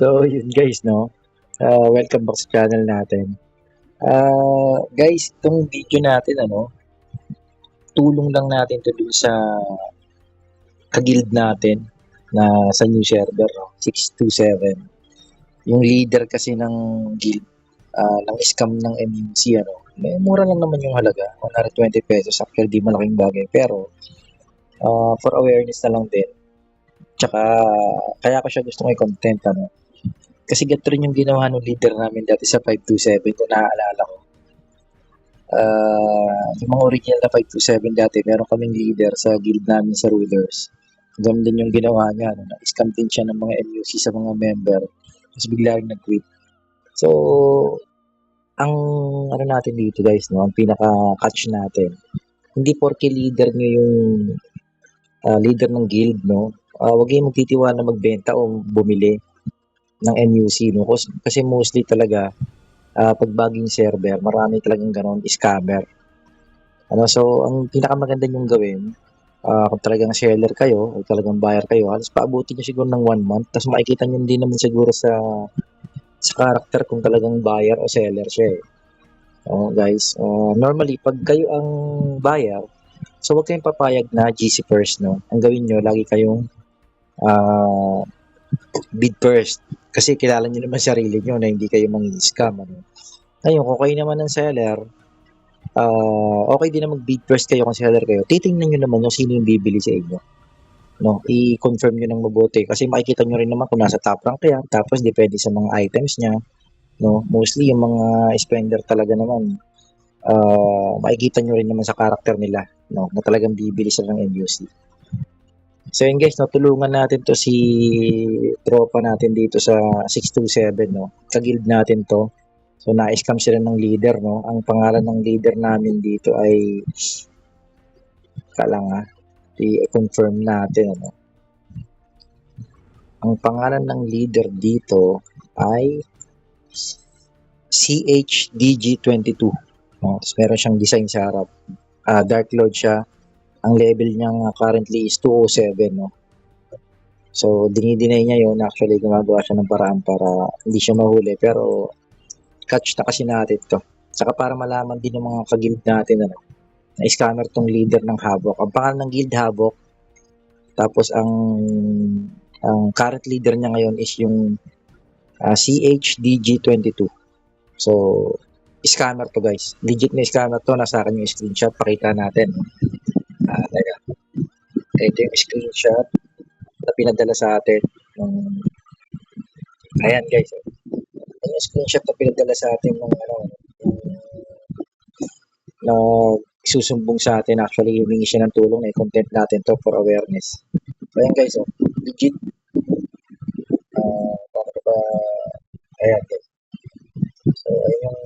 So, yun guys, no? Welcome back sa channel natin. Guys, itong video natin, tulong lang natin to dun sa kaguild natin na sa new server, no? 627. Yung leader kasi ng guild, ng scam ng MUC, may mura lang naman yung halaga, 120 pesos. Actually, di malaking bagay. Pero, for awareness na lang din. Tsaka, kaya ko siya gustong i-content, Kasi ganito rin yung ginawa ng leader namin dati sa 527 kung naaalala ko. Yung mga original na 527 dati, meron kaming leader sa guild namin sa Rulers. Ganun din yung ginawa niya. Na-scam din siya ng mga MUC sa mga member. Tapos bigla rin nag-quit. So, ang natin dito guys, ang pinaka-catch natin, hindi porke leader nyo yung leader ng guild, huwag kayong magtitiwala magbenta o bumili ng MUC, Kasi mostly talaga, pag baging server, marami talagang ganon, scammer. So, ang pinakamaganda nyong gawin, kung talagang seller kayo, o talagang buyer kayo, halos paabutin nyo siguro ng 1 month, tapos makikita nyo din naman siguro sa character kung talagang buyer o seller siya eh. Guys, normally, pag kayo ang buyer, so huwag kayong papayag na GC first, Ang gawin nyo, lagi kayong bid first. Kasi kilala nyo naman sarili nyo na hindi kayo mang-scam. Ngayon, kung kayo naman ng seller, okay din na mag-bid first kayo kung seller kayo. Titingnan nyo naman yung sino yung bibili sa inyo. I-confirm nyo ng mabuti. Kasi makikita nyo rin naman kung nasa top rank kaya. Tapos, depende sa mga items niya. Mostly, yung mga spender talaga naman, makikita nyo rin naman sa character nila. Na talagang bibili sila ng MUC. So yun guys, tulungan natin to si tropa natin dito sa 627, Kaguild natin to. So na-scam sila ng leader, Ang pangalan ng leader namin dito ay i-confirm natin, Ang pangalan ng leader dito ay CHDG22. Tapos meron siyang design sa harap. Dark Lord siya. Ang level niya currently is 207, So, dinideny niya yun. Actually, gumagawa siya ng paraan para hindi siya mahuli. Pero, catch na kasi natin to. Saka para malaman din ng mga kaguild natin, na scammer tong leader ng Havoc. Ang pangalan ng guild Havoc. Tapos, ang current leader niya ngayon is yung CHDG22. So, scammer to guys. Legit na scammer to. Nasa akin yung screenshot. Pakita natin. Teka. Ito yung screenshot na pinadala sa atin. Ayan guys. Ayan yung screenshot na pinadala sa atin na susumbong sa atin. Actually, humingi siya ng tulong na i-content natin to for awareness. So ayan guys, legit. Paano ba? Ayan guys. So ayan yung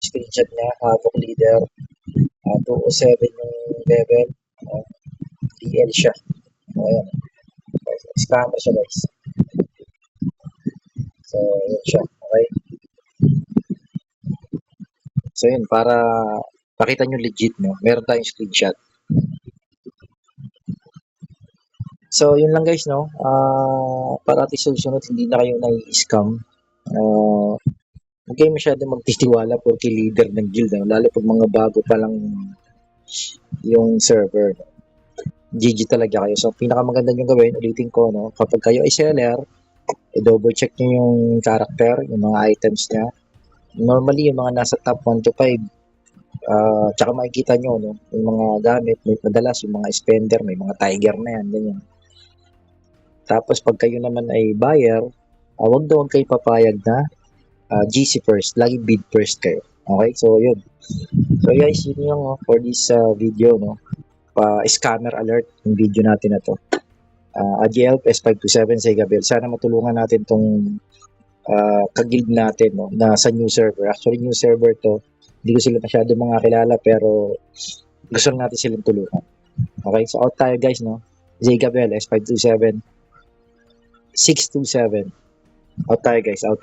screenshot niya. Havoc leader. 207 yung level. DL siya. Ayan. Scammer siya guys. So, yun siya. Okay? So, yun. Para pakita nyo legit, meron tayong screenshot. So, yun lang guys, para at susunod, hindi na kayo nai-scam. Huwag kayo masyado magtitiwala porque leader ng guild, lalo pag mga bago pa lang yung server. GG talaga kayo. So, pinakamaganda nyo gawin, ulitin ko, kapag kayo ay seller, i-double check nyo yung character, yung mga items niya. Normally, yung mga nasa top 1 to 5, tsaka makikita nyo, yung mga gamit, may madalas, yung mga spender, may mga tiger na yan, ganyan. Tapos, pag kayo naman ay buyer, huwag kayo papayag na GC first, lagi bid first kayo. Okay, so yun. So guys, yun yung for this video, scammer alert yung video natin na to. AGL S527 sa Gabel. Sana matulungan natin tong kaguild natin, na sa new server. Actually, new server to. Hindi ko sila masyado mga kilala pero gusto natin silang tulungan. Okay, so out tayo guys, Zagabel S527 627. Out tayo guys, out.